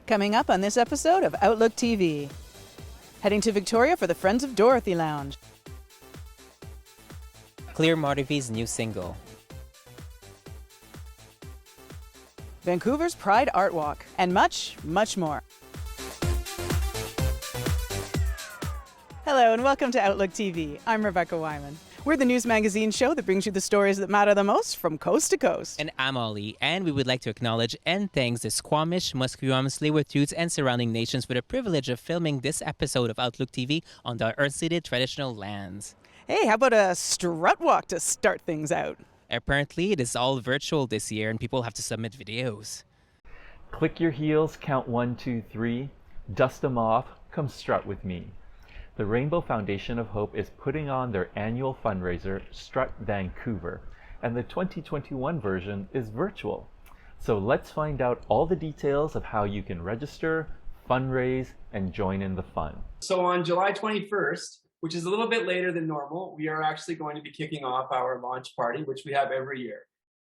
Coming up on this episode of Outlook TV. Heading to Victoria for the Friends of Dorothy Lounge. Clear Mortifee's new single. Vancouver's Pride Art Walk. And much, much more. Hello and welcome to Outlook TV. I'm Rebecca Wyman. We're the news magazine show that brings you the stories that matter the most from coast to coast. And I'm Ollie, and we would like to acknowledge and thank the Squamish, Musqueam, Tsleil-Waututh, and surrounding nations for the privilege of filming this episode of Outlook TV on their unceded traditional lands. Hey, how about a strut walk to start things out? Apparently, it is all virtual this year, and people have to submit videos. Click your heels, count 1, 2, 3, dust them off, come strut with me. The Rainbow Foundation of Hope is putting on their annual fundraiser, STRUT Vancouver, and the 2021 version is virtual. So let's find out all the details of how you can register, fundraise, and join in the fun. So on July 21st, which is a little bit later than normal, we are actually going to be kicking off our launch party, which we have every year.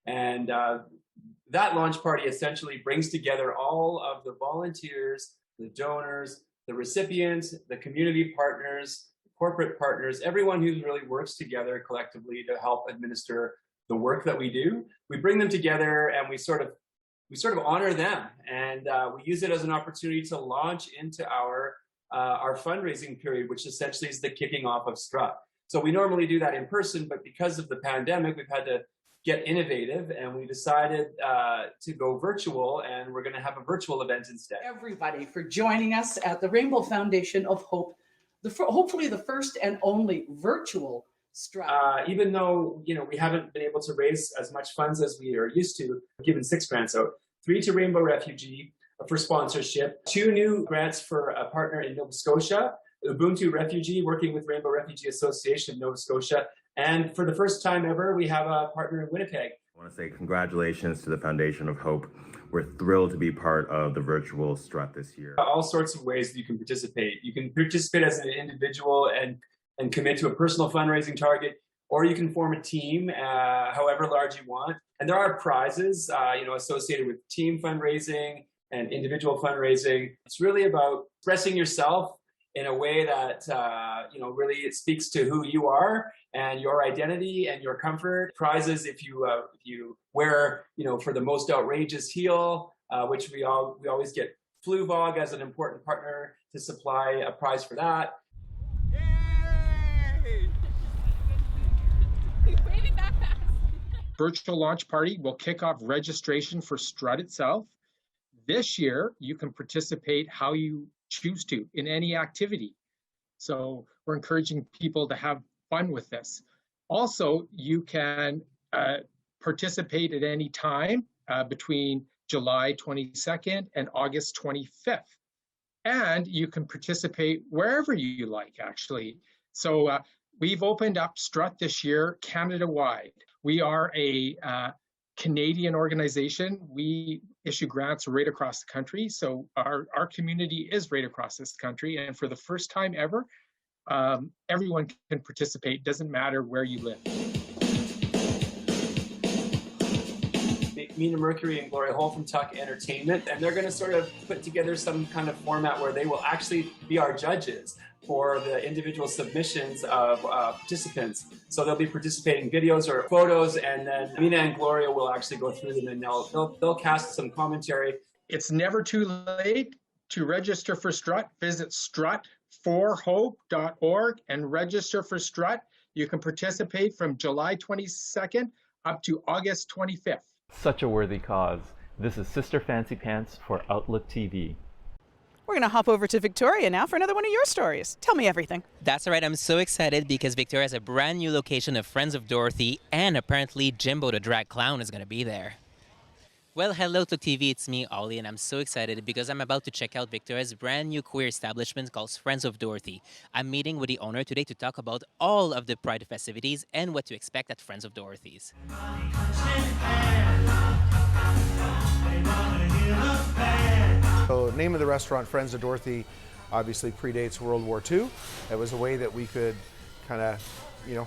And that launch party essentially brings together all of the volunteers, the donors, the recipients, the community partners, corporate partners, everyone who really works together collectively to help administer the work that we do. We bring them together and we sort of honor them, and we use it as an opportunity to launch into our fundraising period, which essentially is the kicking off of STRUT. So we normally do that in person, but because of the pandemic, we've had to get innovative, and we decided to go virtual, and we're going to have a virtual event instead. Everybody for joining us at the Rainbow Foundation of Hope, hopefully the first and only virtual STRUT. Even though we haven't been able to raise as much funds as we are used to, given 6 grants out, 3 to Rainbow Refugee for sponsorship, 2 new grants for a partner in Nova Scotia, Ubuntu Refugee, working with Rainbow Refugee Association of Nova Scotia. And for the first time ever, we have a partner in Winnipeg. I want to say congratulations to the Foundation of Hope. We're thrilled to be part of the virtual STRUT this year. All sorts of ways that you can participate. You can participate as an individual and commit to a personal fundraising target, or you can form a team, however large you want. And there are prizes, associated with team fundraising and individual fundraising. It's really about expressing yourself in a way that, really it speaks to who you are and your identity and your comfort. Prizes if you wear, for the most outrageous heel, which we always get Fluvog as an important partner to supply a prize for that. Yay! Virtual launch party will kick off registration for STRUT itself. This year, you can participate how you choose to in any activity. So we're encouraging people to have fun with this. Also, you can participate at any time between July 22nd and August 25th. And you can participate wherever you like, actually. So we've opened up STRUT this year Canada-wide. We are a Canadian organization. We issue grants right across the country. So our community is right across this country. And for the first time ever, everyone can participate. Doesn't matter where you live. Mina Mercury and Gloria Hole from Tuck Entertainment, and they're going to sort of put together some kind of format where they will actually be our judges for the individual submissions of participants. So they'll be participating videos or photos, and then Mina and Gloria will actually go through them, and they'll cast some commentary. It's never too late to register for STRUT. Visit strut4hope.org and register for STRUT. You can participate from July 22nd up to August 25th. Such a worthy cause. This is Sister Fancy Pants for Outlook TV. We're going to hop over to Victoria now for another one of your stories. Tell me everything. That's right, I'm so excited because Victoria has a brand new location of Friends of Dorothy, and apparently Jimbo the drag clown is going to be there. Well, hello to TV, it's me, Ollie, and I'm so excited because I'm about to check out Victoria's brand new queer establishment called Friends of Dorothy. I'm meeting with the owner today to talk about all of the Pride festivities and what to expect at Friends of Dorothy's. So, name of the restaurant, Friends of Dorothy, obviously predates World War II. It was a way that we could kind of,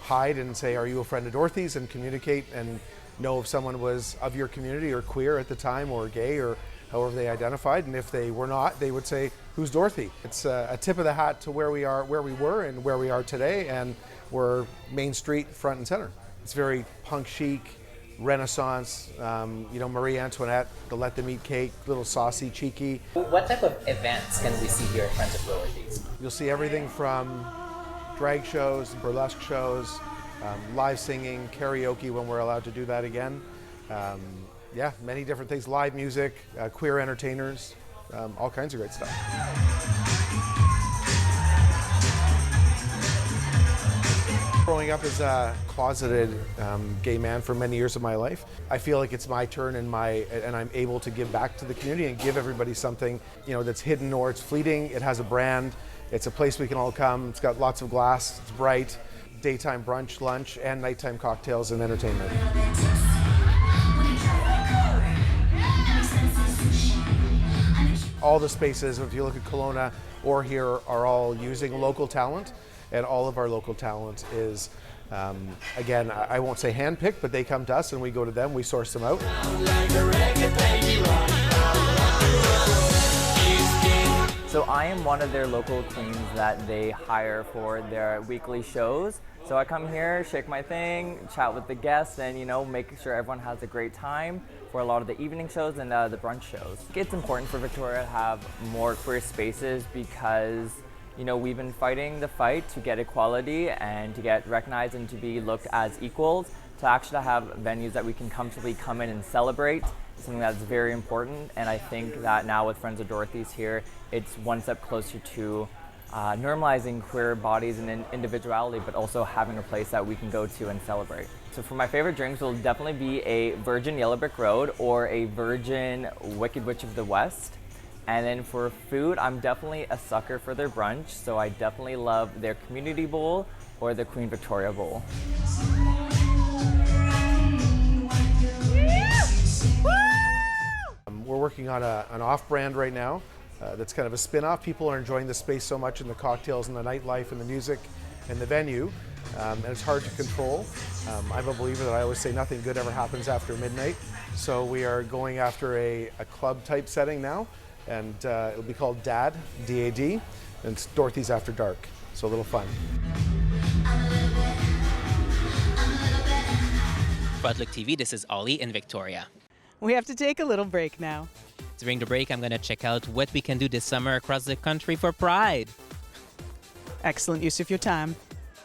hide and say, are you a friend of Dorothy's, and communicate and know if someone was of your community or queer at the time or gay or however they identified, and if they were not, they would say, "Who's Dorothy?" It's a tip of the hat to where we were, and where we are today, and we're Main Street front and center. It's very punk chic, Renaissance, Marie Antoinette, the Let Them Eat Cake, little saucy, cheeky. What type of events can we see here at Friends of Dorothy? You'll see everything from drag shows, burlesque shows, live singing, karaoke when we're allowed to do that again. Many different things, live music, queer entertainers, all kinds of great stuff. Growing up as a closeted gay man for many years of my life, I feel like it's my turn and I'm able to give back to the community and give everybody something, that's hidden or it's fleeting. It has a brand. It's a place we can all come. It's got lots of glass. It's bright. Daytime brunch, lunch, and nighttime cocktails and entertainment. All the spaces, if you look at Kelowna or here, are all using local talent. And all of our local talent is, again, I won't say handpicked, but they come to us and we go to them, we source them out. So I am one of their local queens that they hire for their weekly shows. So I come here, shake my thing, chat with the guests, and make sure everyone has a great time for a lot of the evening shows and the brunch shows. It's important for Victoria to have more queer spaces because we've been fighting the fight to get equality and to get recognized and to be looked as equals. To actually have venues that we can comfortably come in and celebrate is something that's very important. And I think that now with Friends of Dorothy's here, it's one step closer to normalizing queer bodies and individuality, but also having a place that we can go to and celebrate. So for my favorite drinks will definitely be a Virgin Yellow Brick Road or a Virgin Wicked Witch of the West. And then for food, I'm definitely a sucker for their brunch, so I definitely love their Community Bowl or the Queen Victoria Bowl. We're working on an off-brand right now that's kind of a spin-off. People are enjoying the space so much in the cocktails and the nightlife and the music and the venue, and it's hard to control. I'm a believer that I always say nothing good ever happens after midnight, so we are going after a club-type setting now. And it'll be called DAD, D-A-D, and it's Dorothy's After Dark, so a little fun. For Outlook TV, this is Ollie in Victoria. We have to take a little break now. During the break, I'm going to check out what we can do this summer across the country for Pride. Excellent use of your time.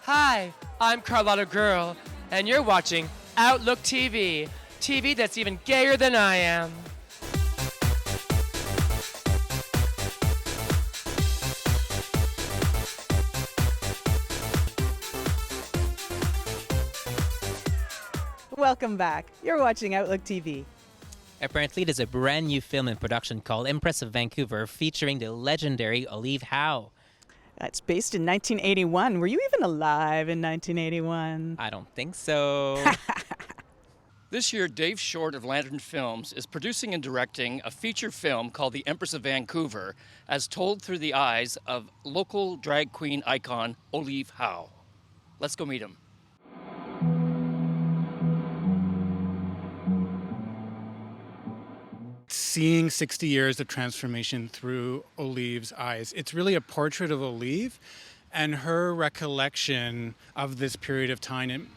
Hi, I'm Carlotta Gurl, and you're watching Outlook TV, TV that's even gayer than I am. Welcome back. You're watching Outlook TV. Apparently, there's a brand new film in production called Empress of Vancouver featuring the legendary Oliv. It's based in 1981. Were you even alive in 1981? I don't think so. This year, Dave Short of Lantern Films is producing and directing a feature film called The Empress of Vancouver, as told through the eyes of local drag queen icon Oliv. Let's go meet him. Seeing 60 years of transformation through Oliv's eyes. It's really a portrait of Oliv and her recollection of this period of time in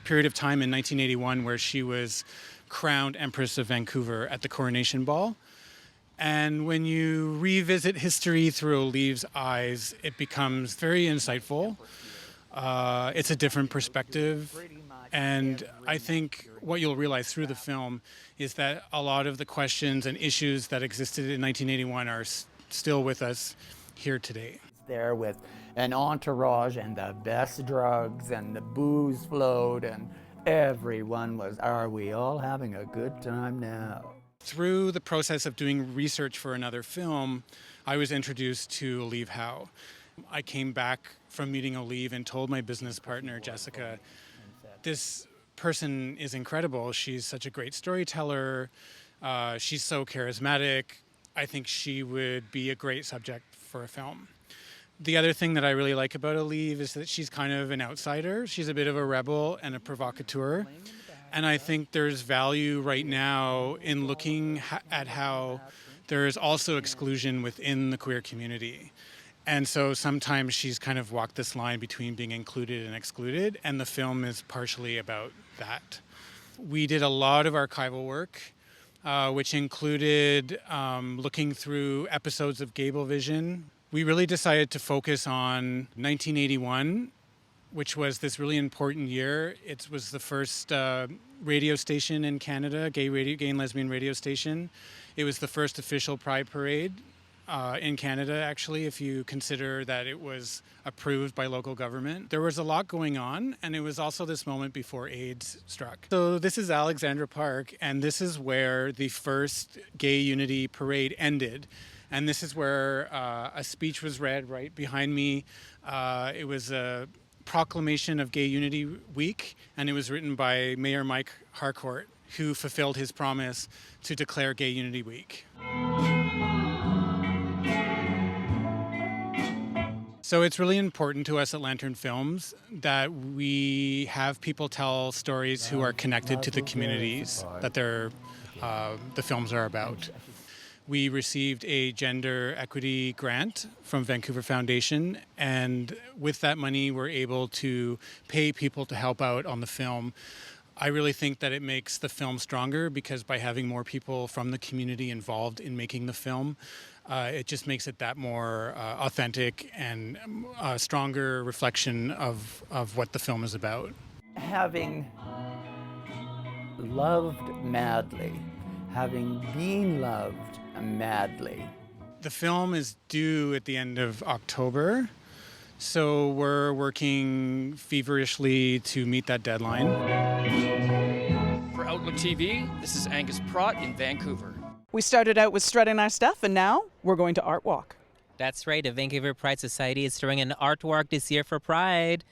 1981 where she was crowned Empress of Vancouver at the Coronation Ball. And when you revisit history through Oliv's eyes, it becomes very insightful. It's a different perspective. And I think what you'll realize through the film is that a lot of the questions and issues that existed in 1981 are still with us here today. There with an entourage and the best drugs and the booze flowed and everyone was, are we all having a good time now? Through the process of doing research for another film, I was introduced to Oliv. I came back from meeting Oliv and told my business partner, Jessica, this person is incredible. She's such a great storyteller. She's so charismatic. I think she would be a great subject for a film. The other thing that I really like about Oliv is that she's kind of an outsider. She's a bit of a rebel and a provocateur. And I think there's value right now in looking at how there is also exclusion within the queer community. And so sometimes she's kind of walked this line between being included and excluded, and the film is partially about that. We did a lot of archival work, which included looking through episodes of Gablevision. We really decided to focus on 1981, which was this really important year. It was the first radio station in Canada, gay and lesbian radio station. It was the first official Pride Parade in Canada, actually, if you consider that it was approved by local government. There was a lot going on, and it was also this moment before AIDS struck. So this is Alexandra Park, and this is where the first Gay Unity Parade ended. And this is where a speech was read right behind me. It was a proclamation of Gay Unity Week, and it was written by Mayor Mike Harcourt, who fulfilled his promise to declare Gay Unity Week. So it's really important to us at Lantern Films that we have people tell stories who are connected to the communities that the films are about. We received a gender equity grant from Vancouver Foundation, and with that money, we're able to pay people to help out on the film. I really think that it makes the film stronger because by having more people from the community involved in making the film, it just makes it that more authentic and a stronger reflection of what the film is about. Having loved madly, having been loved madly. The film is due at the end of October, so we're working feverishly to meet that deadline. For Outlook TV, this is Angus Pratt in Vancouver. We started out with strutting our stuff, and now we're going to Art Walk. That's right, the Vancouver Pride Society is throwing an art walk this year for Pride.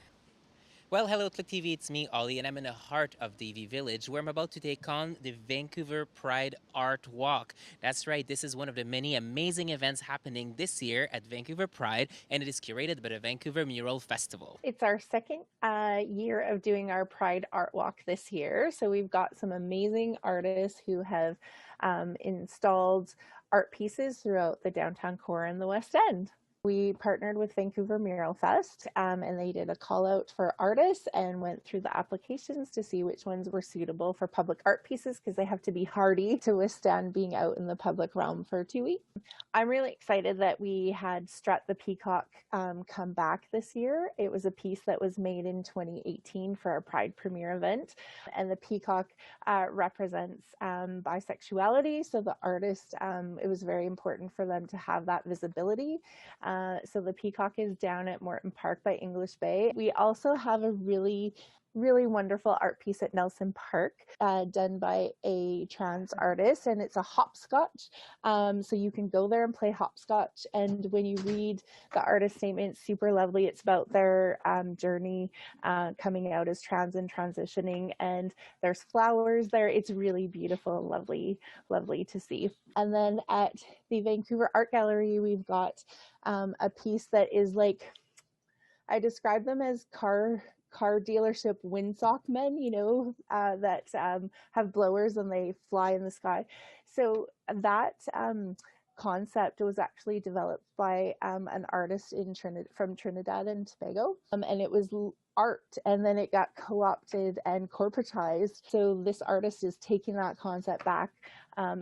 Well, hello, Outlook TV, it's me, Ollie, and I'm in the heart of Davie Village, where I'm about to take on the Vancouver Pride Art Walk. That's right, this is one of the many amazing events happening this year at Vancouver Pride, and it is curated by the Vancouver Mural Festival. It's our second year of doing our Pride Art Walk this year, so we've got some amazing artists who have installed art pieces throughout the downtown core and the West End. We partnered with Vancouver Mural Fest and they did a call out for artists and went through the applications to see which ones were suitable for public art pieces because they have to be hardy to withstand being out in the public realm for 2 weeks. I'm really excited that we had Strut the Peacock come back this year. It was a piece that was made in 2018 for our Pride premiere event, and the peacock represents bisexuality, so the artist, it was very important for them to have that visibility. So the peacock is down at Morton Park by English Bay. We also have a really wonderful art piece at Nelson Park done by a trans artist, and it's a hopscotch. So you can go there and play hopscotch, and when you read the artist statement, it's super lovely. It's about their journey coming out as trans and transitioning, and there's flowers there. It's really beautiful and lovely to see. And then at the Vancouver Art Gallery, we've got a piece that is like, I describe them as car dealership windsock men, that have blowers and they fly in the sky. So that concept was actually developed by an artist from Trinidad and Tobago, and it was art, and then it got co-opted and corporatized. So this artist is taking that concept back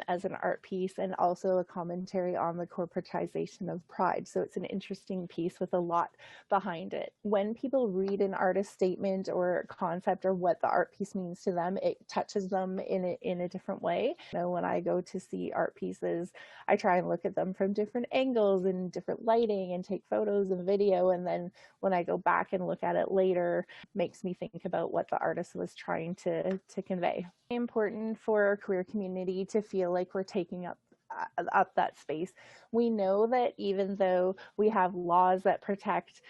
as an art piece, and also a commentary on the corporatization of Pride. So it's an interesting piece with a lot behind it. When people read an artist statement or concept or what the art piece means to them, it touches them in a different way. When I go to see art pieces, I try and look at them from different angles and different lighting and take photos and video, and then when I go back and look at it later, it makes me think about what the artist was trying to convey. It's important for our queer community to feel like we're taking up that space. We know that even though we have laws that protect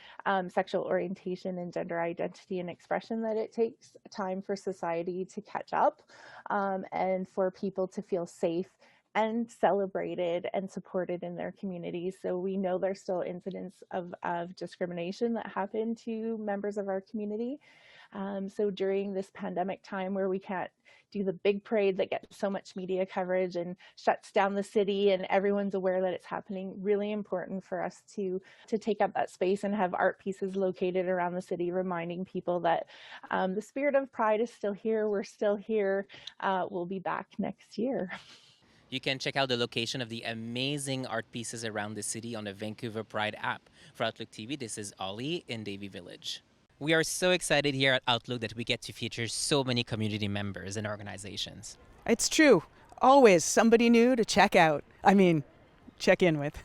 sexual orientation and gender identity and expression, that it takes time for society to catch up and for people to feel safe and celebrated and supported in their communities. So we know there's still incidents of discrimination that happen to members of our community. So during this pandemic time where we can't do the big parade that gets so much media coverage and shuts down the city and everyone's aware that it's happening, really important for us to take up that space and have art pieces located around the city reminding people that the spirit of Pride is still here, we're still here, we'll be back next year. You can check out the location of the amazing art pieces around the city on the Vancouver Pride app. For Outlook TV, this is Ollie in Davie Village. We are so excited here at Outlook that we get to feature so many community members and organizations. It's true. Always somebody new to check out. Check in with.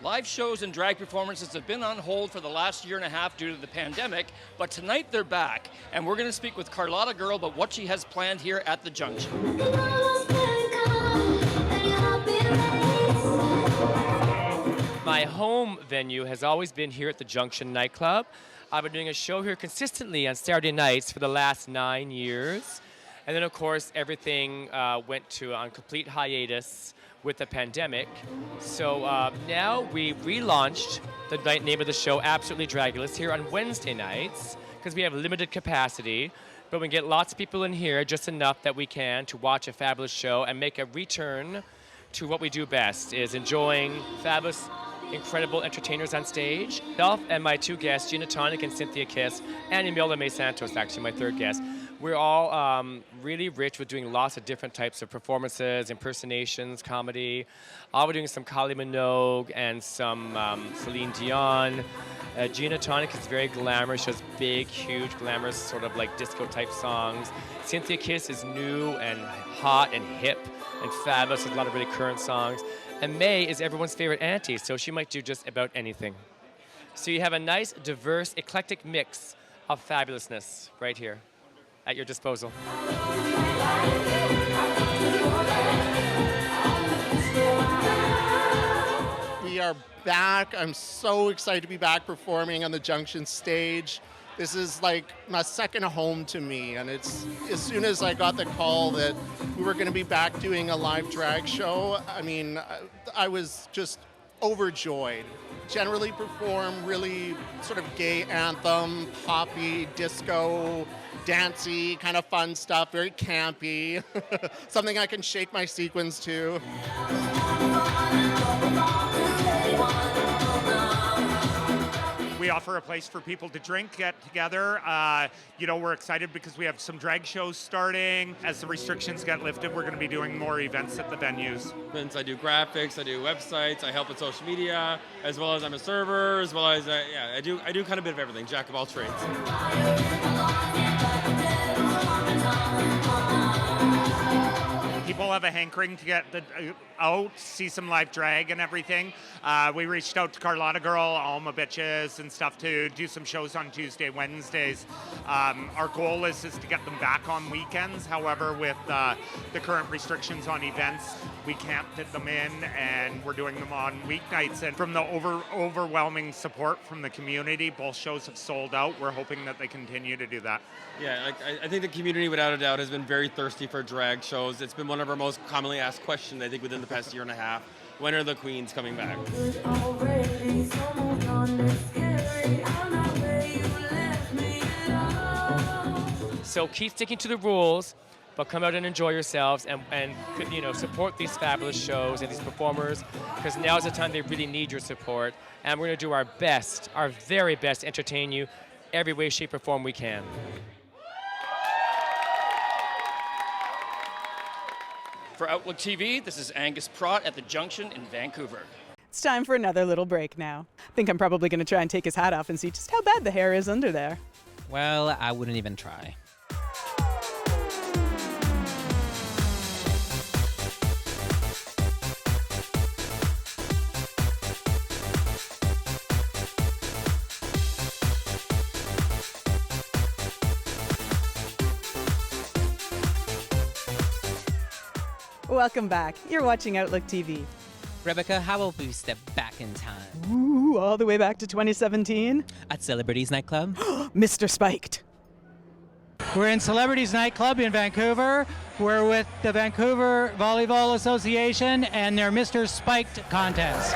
Live shows and drag performances have been on hold for the last year and a half due to the pandemic, but tonight they're back, and we're going to speak with Carlotta Gurl about what she has planned here at the Junction. My home venue has always been here at the Junction nightclub. I've been doing a show here consistently on Saturday nights for the last 9 years. And then, of course, everything went on complete hiatus with the pandemic. So now we relaunched the name of the show, Absolutely Dragulous, here on Wednesday nights because we have limited capacity. But we get lots of people in here, just enough that we can, to watch a fabulous show and make a return to what we do best, is enjoying fabulous, incredible entertainers on stage. Myself and my two guests, Gina Tonic and Cynthia Kiss, and Imelda May Santos, actually, my third guest. We're all really rich with doing lots of different types of performances, impersonations, comedy. We're doing some Kylie Minogue and some Celine Dion. Gina Tonic is very glamorous. She has big, huge, glamorous, sort of like disco-type songs. Cynthia Kiss is new and hot and hip and fabulous with a lot of really current songs. And May is everyone's favorite auntie, so she might do just about anything. So you have a nice, diverse, eclectic mix of fabulousness right here at your disposal. We are back. I'm so excited to be back performing on the Junction stage. This is like my second home to me, and it's as soon as I got the call that we were going to be back doing a live drag show, I was just overjoyed. Generally perform really sort of gay anthem, poppy, disco, dancey, kind of fun stuff, very campy, something I can shake my sequins to. We offer a place for people to drink, get together. We're excited because we have some drag shows starting. As the restrictions get lifted, we're going to be doing more events at the venues. I do graphics, I do websites, I help with social media, as well as I'm a server, as well as I do kind of a bit of everything, jack of all trades. People have a hankering to get out, see some live drag and everything. We reached out to Carlotta Gurl, Alma Bitches and stuff to do some shows on Tuesday, Wednesdays. Our goal is to get them back on weekends. However, with the current restrictions on events, we can't fit them in, and we're doing them on weeknights. And from the overwhelming support from the community, both shows have sold out. We're hoping that they continue to do that. Yeah, I think the community, without a doubt, has been very thirsty for drag shows. It's been one of our most commonly asked questions, I think, within the past year and a half. When are the queens coming back? So keep sticking to the rules, but come out and enjoy yourselves and support these fabulous shows and these performers, because now is the time they really need your support. And we're going to do our best, our very best, to entertain you every way, shape, or form we can. For Outlook TV, this is Angus Pratt at the Junction in Vancouver. It's time for another little break now. I think I'm probably going to try and take his hat off and see just how bad the hair is under there. Well, I wouldn't even try. Welcome back. You're watching Outlook TV. Rebecca, how about we step back in time? Ooh, all the way back to 2017? At Celebrities Nightclub? Mr. Spiked. We're in Celebrities Nightclub in Vancouver. We're with the Vancouver Volleyball Association and their Mr. Spiked contest.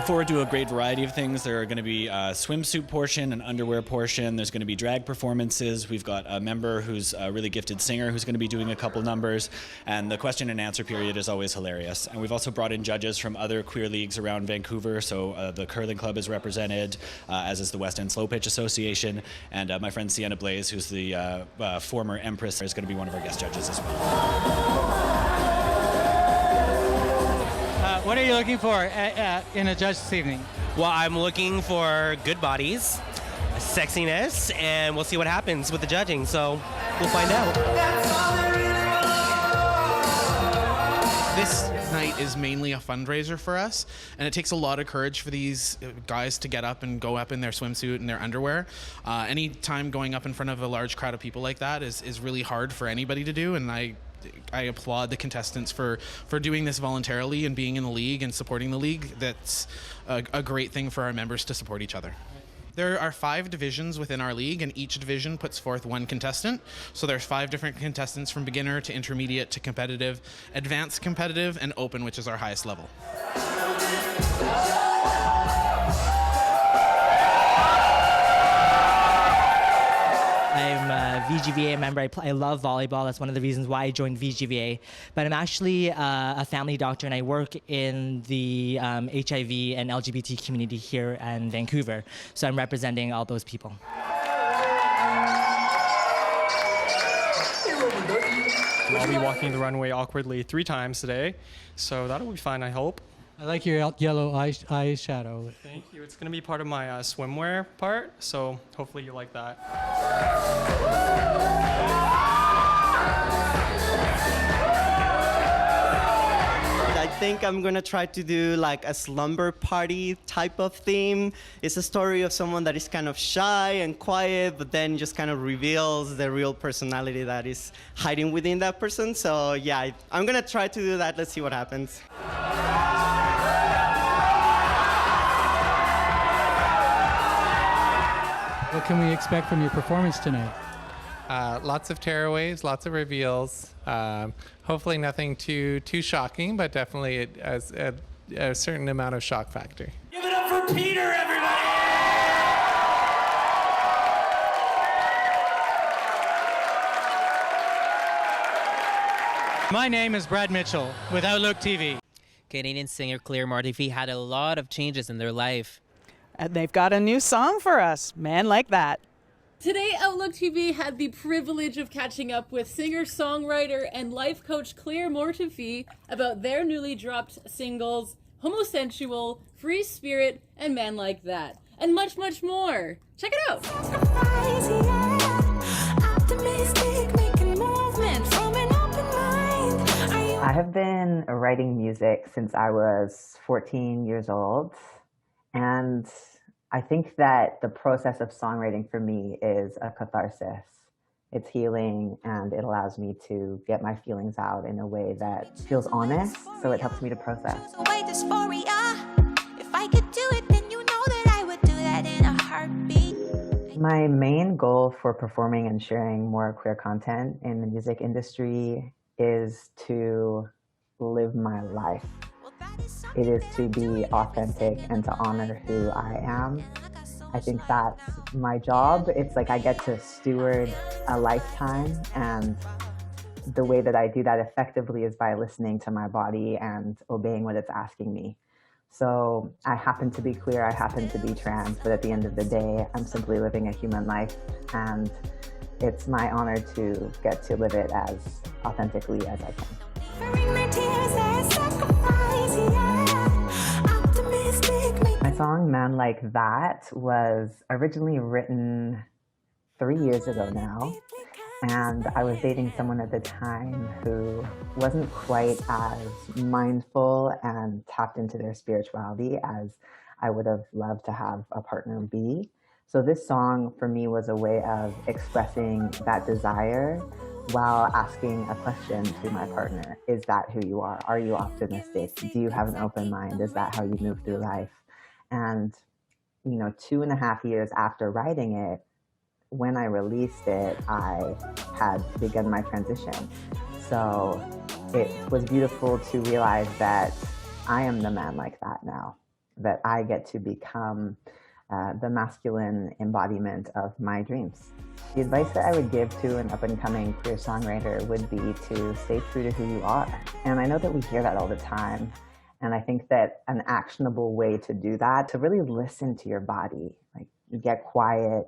forward to a great variety of things. There are going to be a swimsuit portion, an underwear portion. There's going to be drag performances. We've got a member who's a really gifted singer who's going to be doing a couple numbers. And the question and answer period is always hilarious. And we've also brought in judges from other queer leagues around Vancouver. So the curling club is represented, as is the West End Slow Pitch Association. And my friend Sienna Blaze, who's the former Empress, is going to be one of our guest judges as well. What are you looking for in a judge this evening? Well, I'm looking for good bodies, sexiness, and we'll see what happens with the judging, so we'll find out. This night is mainly a fundraiser for us, and it takes a lot of courage for these guys to get up and go up in their swimsuit and their underwear. Any time going up in front of a large crowd of people like that is really hard for anybody to do, and I applaud the contestants for doing this voluntarily and being in the league and supporting the league. That's a great thing for our members to support each other. There are 5 divisions within our league, and each division puts forth one contestant. So there's 5 different contestants from beginner to intermediate to competitive, advanced competitive, and open, which is our highest level. I'm a VGVA member. I love volleyball. That's one of the reasons why I joined VGVA. But I'm actually a family doctor, and I work in the HIV and LGBT community here in Vancouver. So I'm representing all those people. I'll be walking the runway awkwardly 3 times today, so that'll be fun, I hope. I like your yellow eyeshadow. Thank you. It's going to be part of my swimwear part, so hopefully you like that. I think I'm gonna try to do like a slumber party type of theme. It's a story of someone that is kind of shy and quiet, but then just kind of reveals the real personality that is hiding within that person. So yeah, I'm gonna try to do that. Let's see what happens. What can we expect from your performance tonight? Lots of tearaways, lots of reveals. Hopefully nothing too shocking, but definitely a certain amount of shock factor. Give it up for Peter, everybody! My name is Brad Mitchell with Outlook TV. Canadian singer Claire Mortifee had a lot of changes in their life. And they've got a new song for us, Man Like That. Today, Outlook TV had the privilege of catching up with singer-songwriter and life coach Claire Mortifee about their newly dropped singles, Homosensual, Free Spirit, and Man Like That, and much, much more. Check it out. I have been writing music since I was 14 years old, and I think that the process of songwriting for me is a catharsis. It's healing, and it allows me to get my feelings out in a way that feels honest, so it helps me to process. If I could do it, then you know that I would do that in a heartbeat. My main goal for performing and sharing more queer content in the music industry is to live my life. It is to be authentic and to honor who I am. I think that's my job. It's like I get to steward a lifetime, and the way that I do that effectively is by listening to my body and obeying what it's asking me. So I happen to be queer, I happen to be trans, but at the end of the day, I'm simply living a human life, and it's my honor to get to live it as authentically as I can. My song Man Like That was originally written 3 years ago now, and I was dating someone at the time who wasn't quite as mindful and tapped into their spirituality as I would have loved to have a partner be. So this song for me was a way of expressing that desire while asking a question to my partner. Is that who you are? Are you optimistic? Do you have an open mind? Is that how you move through life? And, 2.5 years after writing it, when I released it, I had begun my transition. So it was beautiful to realize that I am the man like that now. that I get to become the masculine embodiment of my dreams. The advice that I would give to an up-and-coming queer songwriter would be to stay true to who you are. And I know that we hear that all the time. And I think that an actionable way to do that, to really listen to your body, like get quiet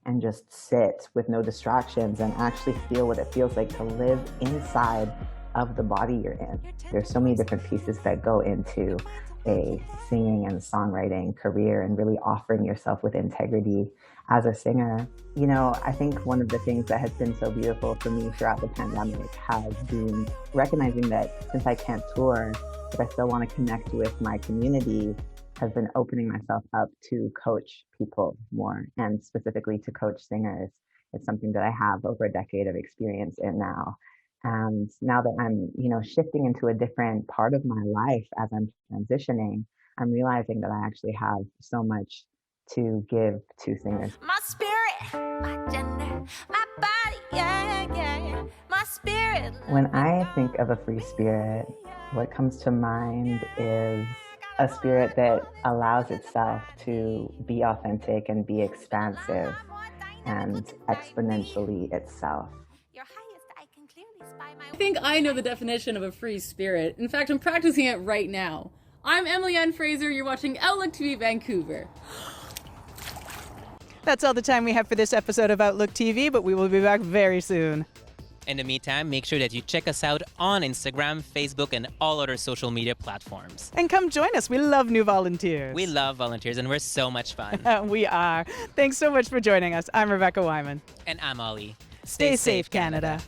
and just sit with no distractions and actually feel what it feels like to live inside of the body you're in. There's so many different pieces that go into a singing and songwriting career and really offering yourself with integrity as a singer. You know, I think one of the things that has been so beautiful for me throughout the pandemic has been recognizing that since I can't tour, but I still want to connect with my community, has been opening myself up to coach people more, and specifically to coach singers. It's something that I have over a decade of experience in now. And now that I'm, you know, shifting into a different part of my life as I'm transitioning, I'm realizing that I actually have so much to give to singers. My spirit, my gender, my body, yeah. My spirit. When I think of a free spirit, what comes to mind is a spirit that allows itself to be authentic and be expansive and exponentially itself. I think I know the definition of a free spirit. In fact, I'm practicing it right now. I'm Emily Ann Fraser. You're watching Outlook TV Vancouver. That's all the time we have for this episode of Outlook TV, but we will be back very soon. In the meantime, make sure that you check us out on Instagram, Facebook, and all other social media platforms. And come join us. We love new volunteers. We love volunteers, and we're so much fun. We are. Thanks so much for joining us. I'm Rebecca Wyman. And I'm Ollie. Stay safe, Canada.